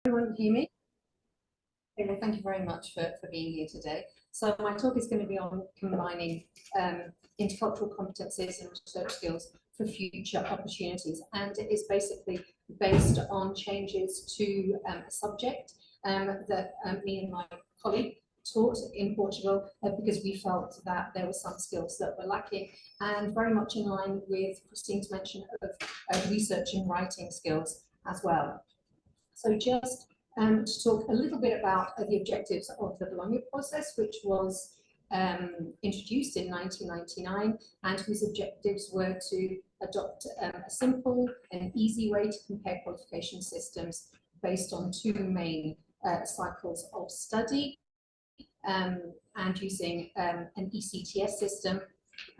Everyone hear me? Okay, well, thank you very much for being here today. So my talk is going to be on combining intercultural competencies and research skills for future opportunities, and it is basically based on changes to a subject that me and my colleague taught in Portugal because we felt that there were some skills that were lacking, and very much in line with Christine's mention of research and writing skills as well. So just to talk a little bit about the objectives of the Bologna process, which was introduced in 1999, and whose objectives were to adopt a simple and easy way to compare qualification systems based on two main cycles of study, and using an ECTS system,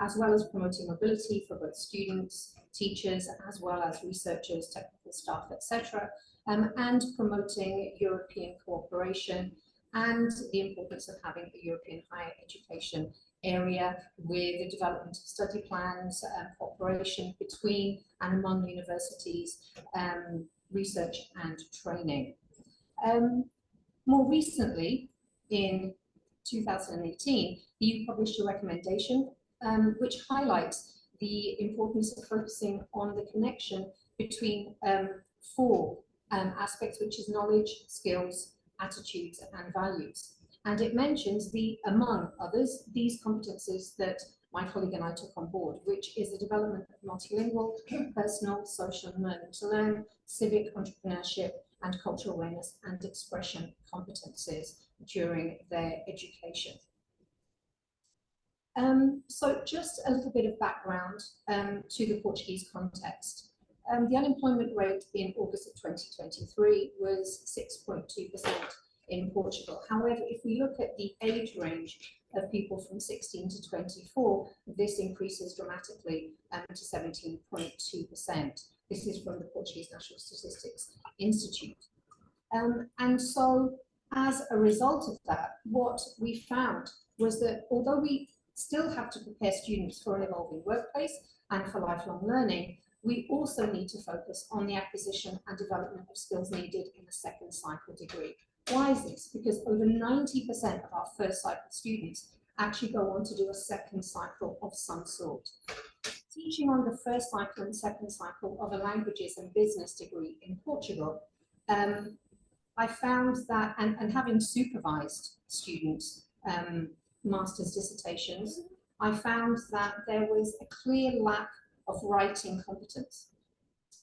as well as promoting mobility for both students, teachers, as well as researchers, technical staff, etc., and promoting European cooperation and the importance of having a European higher education area with the development of study plans, cooperation between and among universities, research and training. More recently, in 2018, the EU published a recommendation which highlights the importance of focusing on the connection between four aspects, which is knowledge, skills, attitudes, and values. And it mentions among others, these competences that my colleague and I took on board, which is the development of multilingual, personal, social, and learning to learn, civic entrepreneurship, and cultural awareness and expression competences during their education. So just a little bit of background to the Portuguese context. The unemployment rate in August of 2023 was 6.2% in Portugal. However, if we look at the age range of people from 16 to 24, this increases dramatically to 17.2%. This is from the Portuguese National Statistics Institute. And so as a result of that, what we found was that although we still have to prepare students for an evolving workplace and for lifelong learning, we also need to focus on the acquisition and development of skills needed in a second cycle degree. Why is this? Because over 90% of our first cycle students actually go on to do a second cycle of some sort. Teaching on the first cycle and second cycle of a languages and business degree in Portugal, I found that, and having supervised students' master's dissertations, I found that there was a clear lack of writing competence.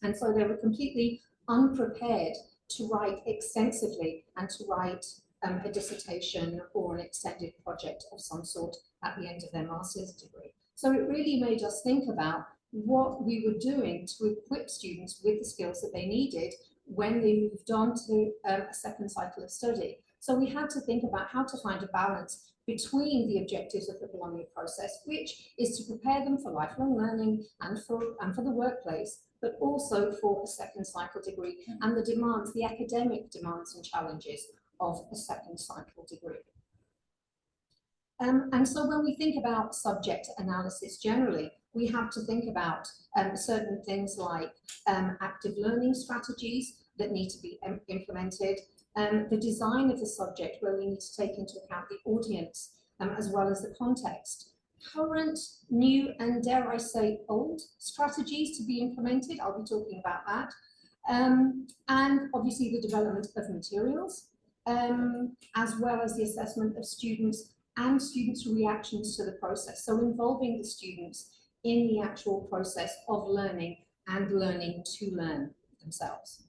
And so they were completely unprepared to write extensively and to write a dissertation or an extended project of some sort at the end of their master's degree. So it really made us think about what we were doing to equip students with the skills that they needed when they moved on to a second cycle of study. So we had to think about how to find a balance between the objectives of the Bologna process, which is to prepare them for lifelong learning and for the workplace, but also for a second cycle degree and the demands, the academic demands and challenges of a second cycle degree. And so when we think about subject analysis generally, we have to think about certain things like active learning strategies that need to be implemented, the design of the subject where we need to take into account the audience as well as the context, current, new, and dare I say old strategies to be implemented. I'll be talking about that. And obviously the development of materials, as well as the assessment of students and students' reactions to the process. So involving the students in the actual process of learning and learning to learn themselves.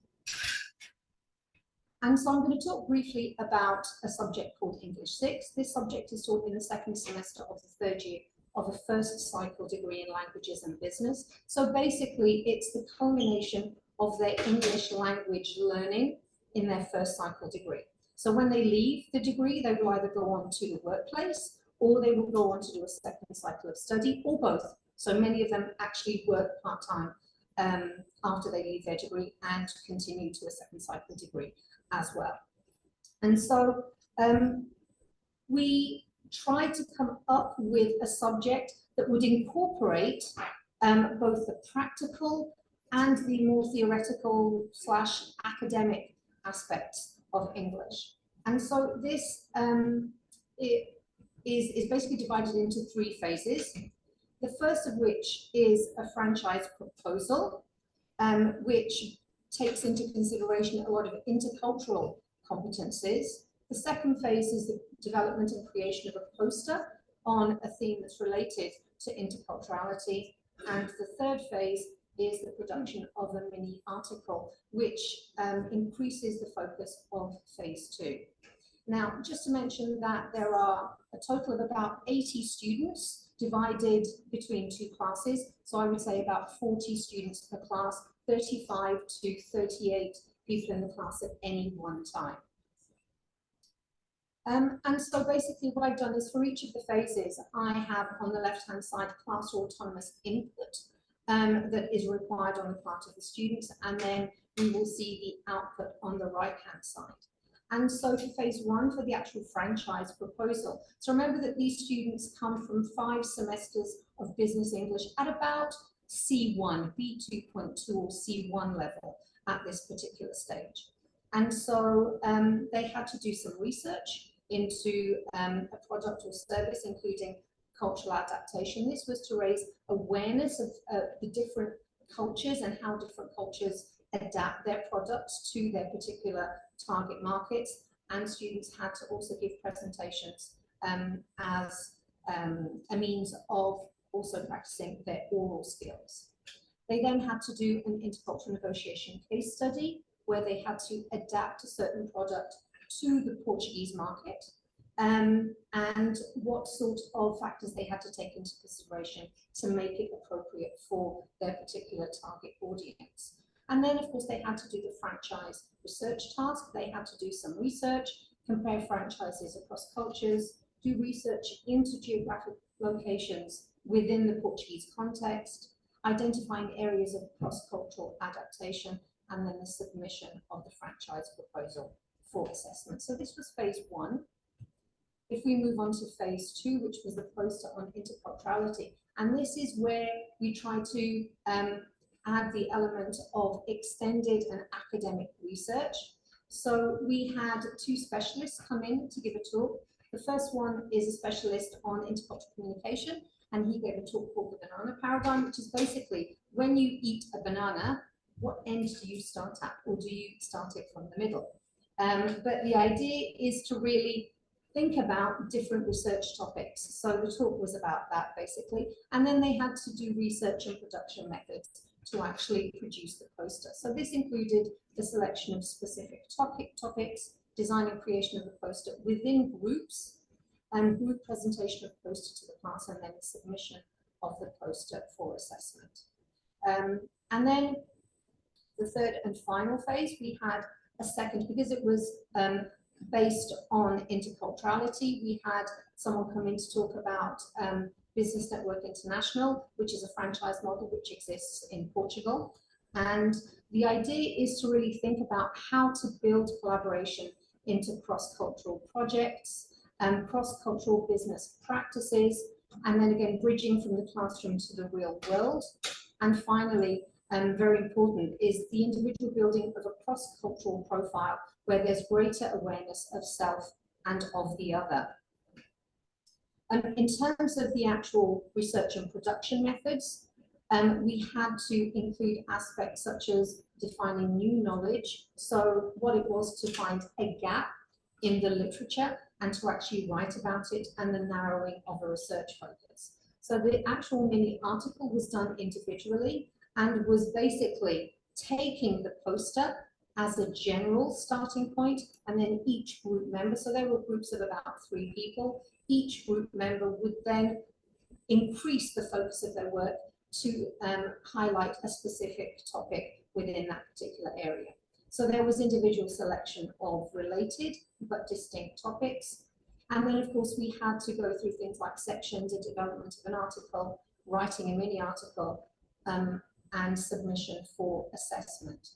And so I'm going to talk briefly about a subject called English 6. This subject is taught in the second semester of the third year of a first cycle degree in languages and business. So basically it's the culmination of their English language learning in their first cycle degree. So when they leave the degree, they will either go on to the workplace or they will go on to do a second cycle of study, or both. So many of them actually work part-time after they leave their degree and continue to a second cycle degree as well. And so we tried to come up with a subject that would incorporate both the practical and the more theoretical / academic aspects of English. And so this is basically divided into 3 phases. The first of which is a franchise proposal, which takes into consideration a lot of intercultural competences. The second phase is the development and creation of a poster on a theme that's related to interculturality. And the third phase is the production of a mini article, which increases the focus of phase 2. Now, just to mention that there are a total of about 80 students divided between 2 classes. So I would say about 40 students per class, 35 to 38 people in the class at any one time. And so basically what I've done is for each of the phases, I have on the left-hand side class autonomous input that is required on the part of the students, and then we will see the output on the right-hand side. And so for phase 1, for the actual franchise proposal, so remember that these students come from 5 semesters of business English at about C1, B2.2 or C1 level at this particular stage. And so they had to do some research into a product or service, including cultural adaptation. This was to raise awareness of the different cultures and how different cultures adapt their products to their particular target markets, and students had to also give presentations as a means of also practicing their oral skills. They then had to do an intercultural negotiation case study where they had to adapt a certain product to the Portuguese market, and what sort of factors they had to take into consideration to make it appropriate for their particular target audience. And then, of course, they had to do the franchise research task. They had to do some research, compare franchises across cultures, do research into geographic locations within the Portuguese context, identifying areas of cross-cultural adaptation, and then the submission of the franchise proposal for assessment. So this was phase 1. If we move on to phase 2, which was the poster on interculturality, and this is where we try to add the element of extended and academic research. So we had 2 specialists come in to give a talk. The first one is a specialist on intercultural communication, and he gave a talk called the banana paradigm, which is basically when you eat a banana, what end do you start at, or do you start it from the middle? But the idea is to really think about different research topics. So the talk was about that basically, and then they had to do research and production methods to actually produce the poster. So this included the selection of specific topics, design and creation of the poster within groups, and group presentation of the poster to the class, and then the submission of the poster for assessment. And then the third and final phase, we had a second, because it was based on interculturality, we had someone come in to talk about Business Network International, which is a franchise model which exists in Portugal. And the idea is to really think about how to build collaboration into cross-cultural projects and cross-cultural business practices, and then again, bridging from the classroom to the real world. And finally, very important, is the individual building of a cross-cultural profile where there's greater awareness of self and of the other. In terms of the actual research and production methods, we had to include aspects such as defining new knowledge, so what it was to find a gap in the literature and to actually write about it, and the narrowing of a research focus. So the actual mini article was done individually and was basically taking the poster as a general starting point, and then each group member, so there were groups of about 3 people, each group member would then increase the focus of their work to highlight a specific topic within that particular area. So there was individual selection of related but distinct topics. And then of course we had to go through things like sections, a development of an article, writing a mini article, and submission for assessment.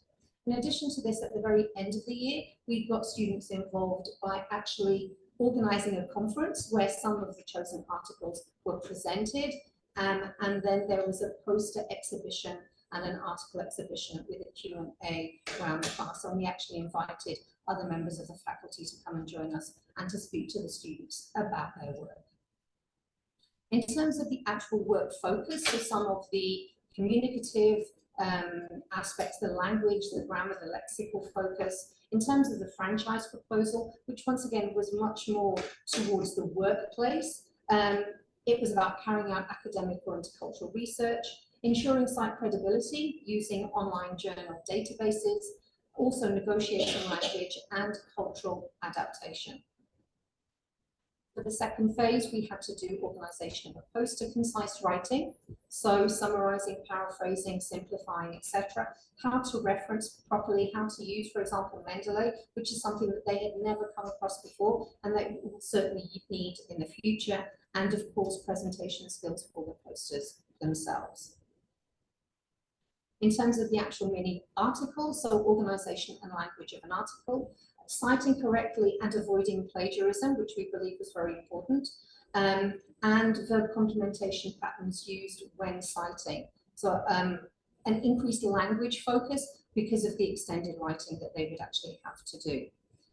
In addition to this, at the very end of the year, we got students involved by actually organising a conference where some of the chosen articles were presented, and then there was a poster exhibition and an article exhibition with a Q&A around the class. And we actually invited other members of the faculty to come and join us and to speak to the students about their work. In terms of the actual work focus, so some of the communicative aspects, the language, the grammar, the lexical focus, in terms of the franchise proposal, which once again was much more towards the workplace, it was about carrying out academic or intercultural research, ensuring site credibility using online journal databases, also negotiating language and cultural adaptation. For the second phase, we had to do organisation of a poster, concise writing, so summarising, paraphrasing, simplifying, etc. How to reference properly, how to use, for example, Mendeley, which is something that they had never come across before and they will certainly need in the future, and of course, presentation skills for the posters themselves. In terms of the actual mini article, so organisation and language of an article, citing correctly and avoiding plagiarism, which we believe was very important, and verb complementation patterns used when citing. So an increased language focus because of the extended writing that they would actually have to do.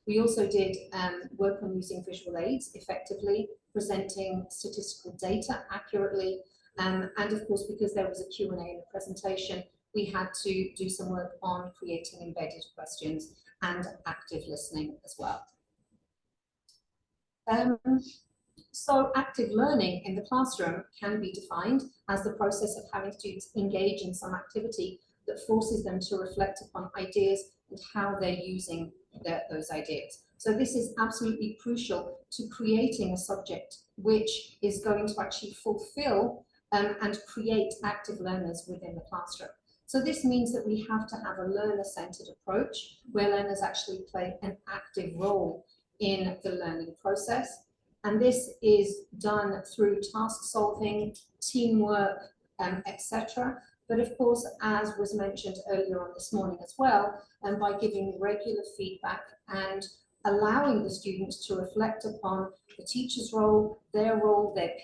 We also did work on using visual aids effectively, presenting statistical data accurately, and of course, because there was a Q&A in the presentation, we had to do some work on creating embedded questions and active listening as well. So active learning in the classroom can be defined as the process of having students engage in some activity that forces them to reflect upon ideas and how they're using those ideas. So this is absolutely crucial to creating a subject which is going to actually fulfill and create active learners within the classroom. So this means that we have to have a learner-centered approach where learners actually play an active role in the learning process. And this is done through task solving, teamwork, etc. But of course, as was mentioned earlier on this morning as well, and by giving regular feedback and allowing the students to reflect upon the teacher's role, their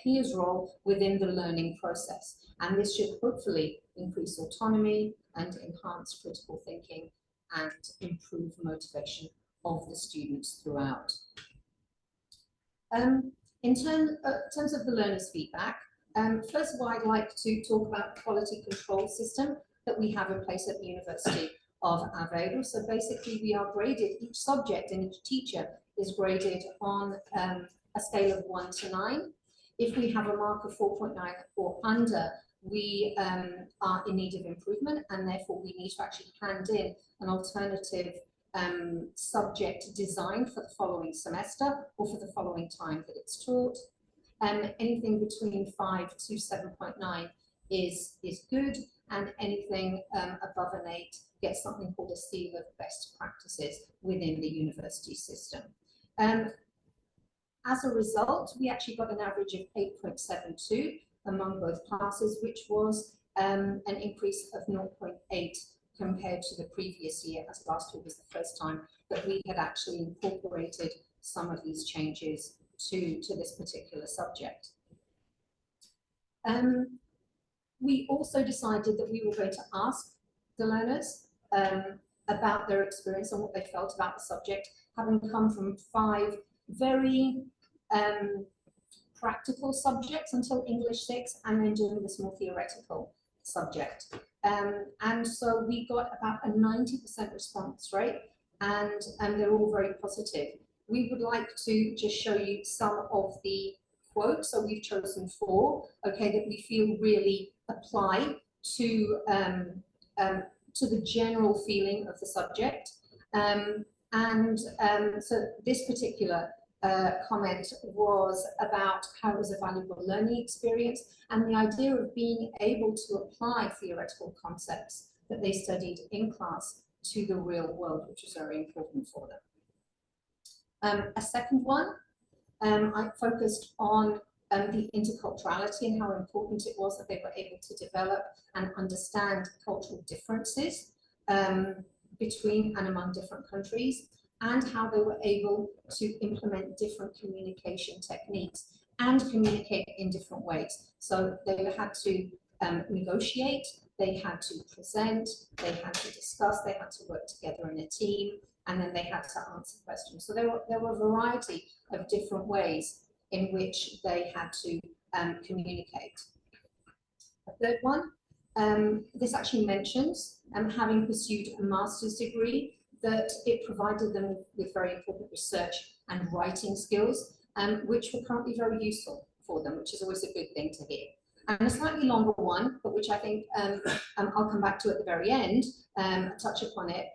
peers' role within the learning process. And this should hopefully increase autonomy and enhance critical thinking and improve motivation of the students throughout. In terms of the learners' feedback, first of all, I'd like to talk about the quality control system that we have in place at the University of Aveiro. So basically, we are graded, each subject and each teacher is graded on a scale of 1 to 9. If we have a mark of 4.9 or under, we are in need of improvement, and therefore we need to actually hand in an alternative subject design for the following semester or for the following time that it's taught. Anything between 5 to 7.9 is good, and anything above an 8 gets something called a seal of best practices within the university system. As a result, we actually got an average of 8.72 among both classes, which was an increase of 0.8 compared to the previous year, as last year was the first time that we had actually incorporated some of these changes to this particular subject. We also decided that we were going to ask the learners about their experience and what they felt about the subject, having come from 5 very practical subjects until English 6, and then doing this more theoretical subject. And so we got about a 90% response rate, and they're all very positive. We would like to just show you some of the quotes. So we've chosen 4, okay, that we feel really apply to the general feeling of the subject. So this particular comment was about how it was a valuable learning experience and the idea of being able to apply theoretical concepts that they studied in class to the real world, which was very important for them. A second one, I focused on the interculturality and how important it was that they were able to develop and understand cultural differences between and among different countries, and how they were able to implement different communication techniques and communicate in different ways. So they had to negotiate they had to present, they had to discuss, they had to work together in a team, and then they had to answer questions. So there were a variety of different ways in which they had to communicate. A third one, this actually mentions having pursued a master's degree, that it provided them with very important research and writing skills, which were currently very useful for them, which is always a good thing to hear. And a slightly longer one, but which I think I'll come back to at the very end, touch upon it.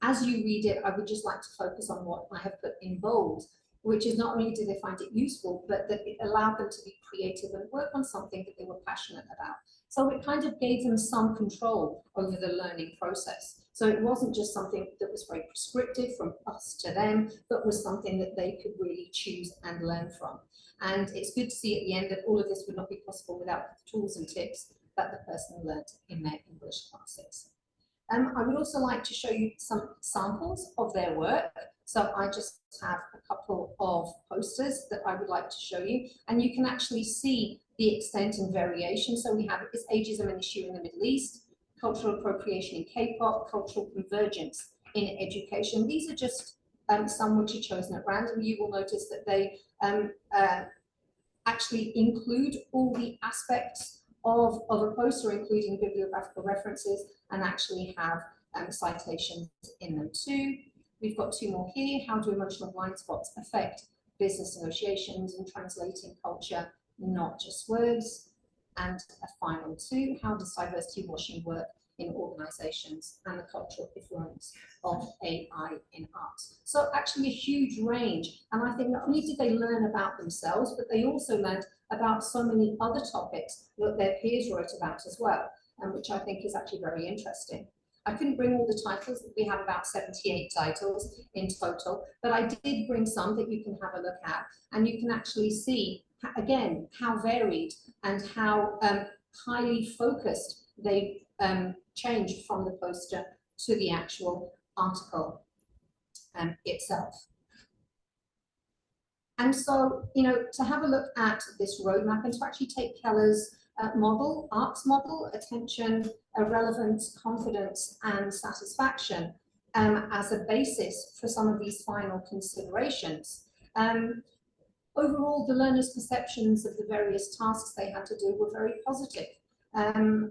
As you read it, I would just like to focus on what I have put in bold, which is not only did they find it useful, but that it allowed them to be creative and work on something that they were passionate about. So it kind of gave them some control over the learning process. So it wasn't just something that was very prescriptive from us to them, but was something that they could really choose and learn from. And it's good to see at the end that all of this would not be possible without the tools and tips that the person learned in their English classes. I would also like to show you some samples of their work. So I just have a couple of posters that I would like to show you, and you can actually see the extent and variation. So we have, is ageism an issue in the Middle East, cultural appropriation in K-pop, cultural convergence in education. These are just some which are chosen at random. You will notice that they actually include all the aspects of a poster, including bibliographical references, and actually have citations in them too. We've got two more here. How do emotional blind spots affect business negotiations and translating culture, not just words? And a final two, how does diversity washing work in organizations and the cultural influence of AI in arts? So actually a huge range. And I think not only did they learn about themselves, but they also learned about so many other topics that their peers wrote about as well, which I think is actually very interesting. I couldn't bring all the titles. We have about 78 titles in total, but I did bring some that you can have a look at, and you can actually see, again, how varied and how highly focused they changed from the poster to the actual article itself. And so, you know, to have a look at this roadmap and to actually take Keller's model, ARC's model, attention, relevance, confidence, and satisfaction as a basis for some of these final considerations. Overall, the learners' perceptions of the various tasks they had to do were very positive.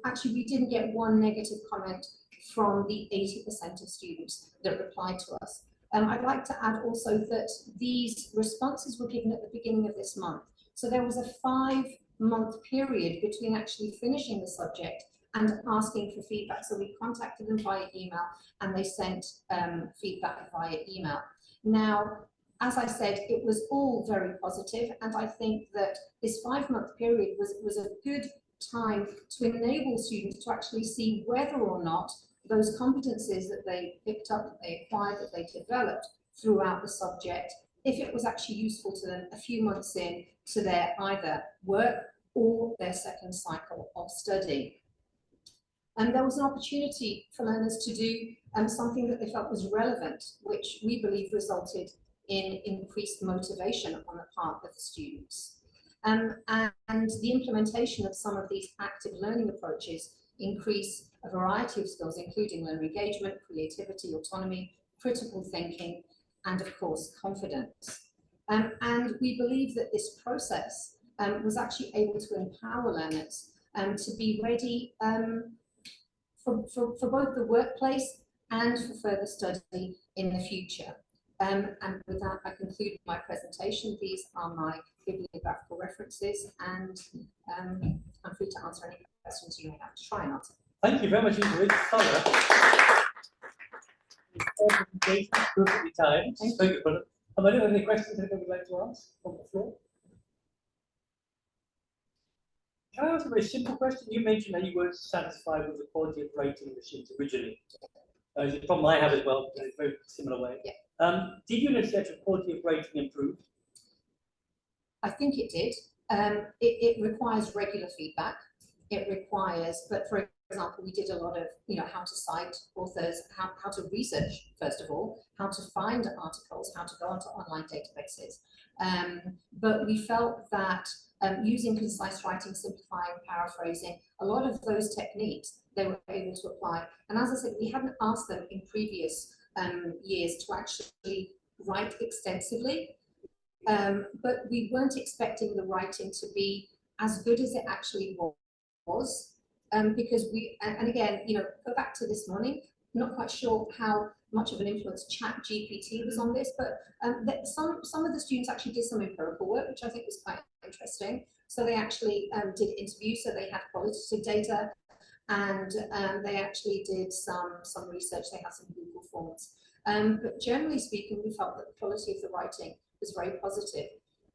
Actually, we didn't get one negative comment from the 80% of students that replied to us. I'd like to add also that these responses were given at the beginning of this month. So there was a 5-month period between actually finishing the subject and asking for feedback. So we contacted them via email and they sent feedback via email. Now, as I said, it was all very positive, and I think that this 5-month period was a good time to enable students to actually see whether or not those competencies that they picked up, that they acquired, that they developed throughout the subject, if it was actually useful to them a few months in to their either work or their second cycle of study. And there was an opportunity for learners to do something that they felt was relevant, which we believe resulted in increased motivation on the part of the students. And the implementation of some of these active learning approaches increase a variety of skills, including learner engagement, creativity, autonomy, critical thinking, and of course, confidence. And we believe that this process was actually able to empower learners to be ready for both the workplace and for further study in the future. And with that, I conclude my presentation. These are my bibliographical references, and I'm free to answer any questions you may have to try and answer. Thank you very much. It was really thorough. Perfectly timed. Thank you. Have I any questions that anyone would like to ask on the floor? Can I ask a very simple question? You mentioned that you weren't satisfied with the quality of writing machines originally. It's a problem I have as well, in a very similar way. Yeah. Did you notice that the quality of writing improved? I think it did. It requires regular feedback. It requires, but for example, we did a lot of, how to cite authors, how to research, first of all, how to find articles, how to go onto online databases. But we felt that using concise writing, simplifying, paraphrasing, a lot of those techniques they were able to apply. And as I said, we hadn't asked them in previous years to actually write extensively, but we weren't expecting the writing to be as good as it actually was, because and again, go back to this morning, I'm not quite sure how much of an influence ChatGPT was on this, but some of the students actually did some empirical work, which I think was quite interesting. So they actually did interviews, so they had qualitative data, and they actually did some research. They had some Google forms. But generally speaking, we felt that the quality of the writing was very positive.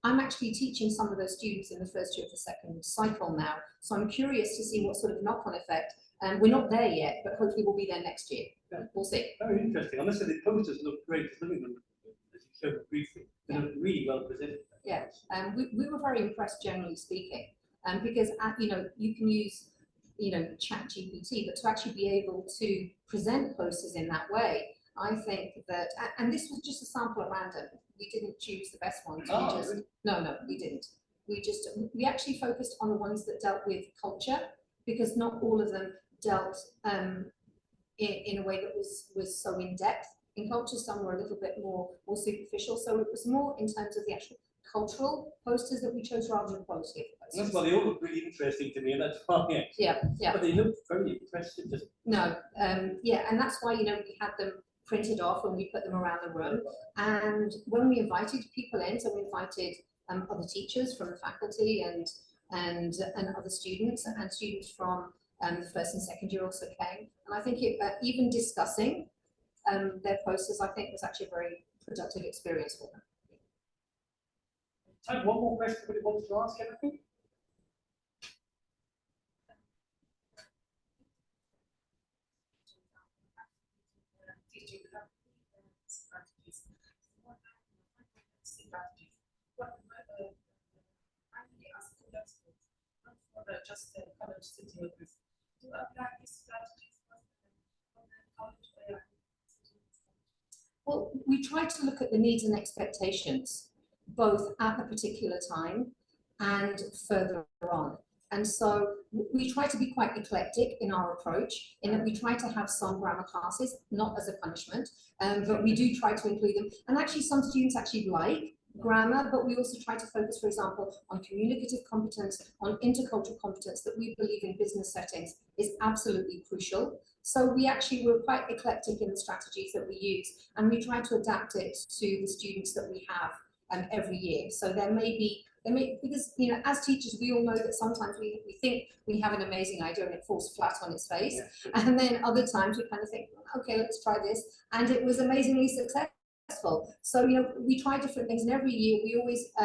I'm actually teaching some of those students in the first year of the second cycle now, so I'm curious to see what sort of knock-on effect. We're not there yet, but hopefully we'll be there next year. Yeah. We'll see. Very interesting. I must say the posters look great. Look at them, as you showed briefly. They look really well presented. Yeah, we were very impressed, generally speaking, because you can use ChatGPT, but to actually be able to present posters in that way, I think that, and this was just a sample at random. We didn't choose the best ones. Really? No, we didn't. We actually focused on the ones that dealt with culture, because not all of them dealt in a way that was so in depth in culture. Some were a little bit more superficial. So it was more in terms of the actual cultural posters that we chose rather than quality of the posters. That's why they all look really interesting to me, and that's why. Yeah. But they look very impressive. No, yeah, and that's why we had them printed off and we put them around the room. And when we invited people in, so we invited other teachers from the faculty and other students, and students from the first and second year also came. And I think even discussing their posters, I think was actually a very productive experience for them. Time, one more question. Anybody wants to ask anything? Just the college sitting with this. To apply these strategies on the college. Well, we try to look at the needs and expectations, both at the particular time and further on. And so we try to be quite eclectic in our approach, in that we try to have some grammar classes, not as a punishment, but we do try to include them. And actually some students actually like grammar, but we also try to focus, for example, on communicative competence, on intercultural competence that we believe in business settings is absolutely crucial. So we actually were quite eclectic in the strategies that we use, and we try to adapt it to the students that we have every year. So there may, because as teachers we all know that sometimes we think we have an amazing idea and it falls flat on its face, yeah. And then other times we kind of think, okay, let's try this, and it was amazingly successful. So we try different things, and every year we always